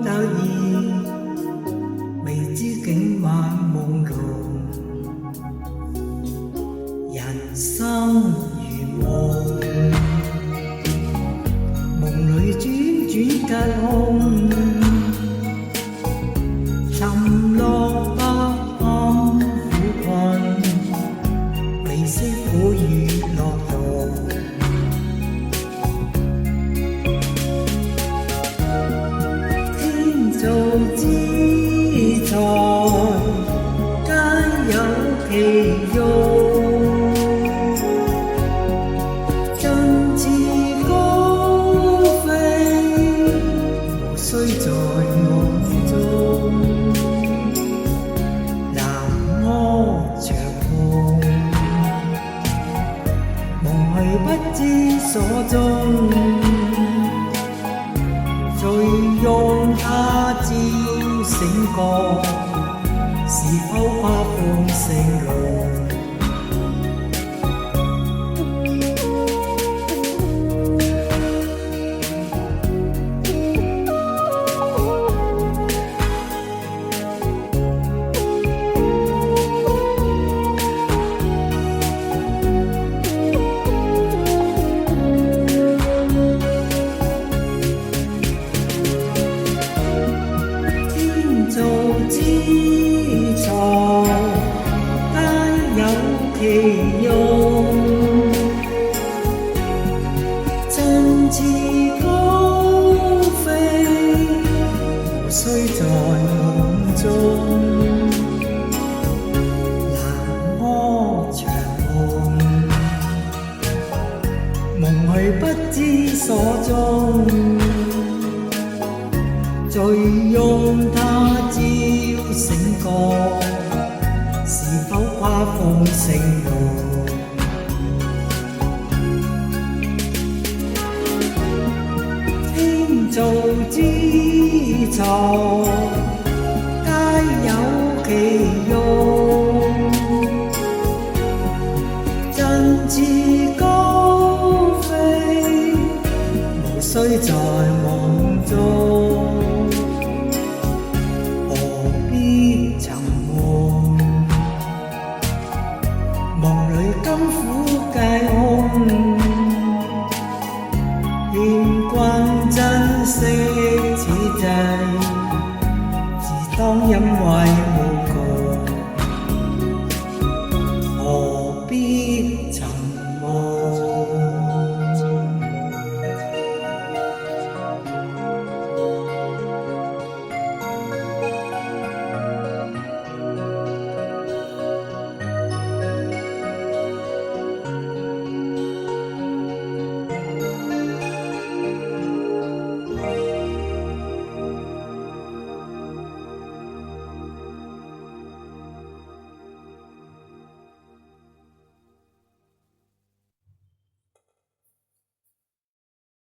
得意，未知竟晚夢濃。人生如夢，夢裏轉轉吉空，沉落不堪苦困，未識苦與樂道。天造之材，皆有其用。振翅高飛，無須在夢中。南柯長夢，夢去不知所蹤。醉擁他朝醒覺，是否跨鳳成龍？造之材，皆有其用。振翅高飛，無須在夢中。南柯長夢，夢去不知所蹤。醉擁他朝醒覺，是否跨鳳成龍？天造之材，皆有其用。振翅高飛，無須在夢中。夢裏甘苦皆空，願君珍惜此際，自當欣慰。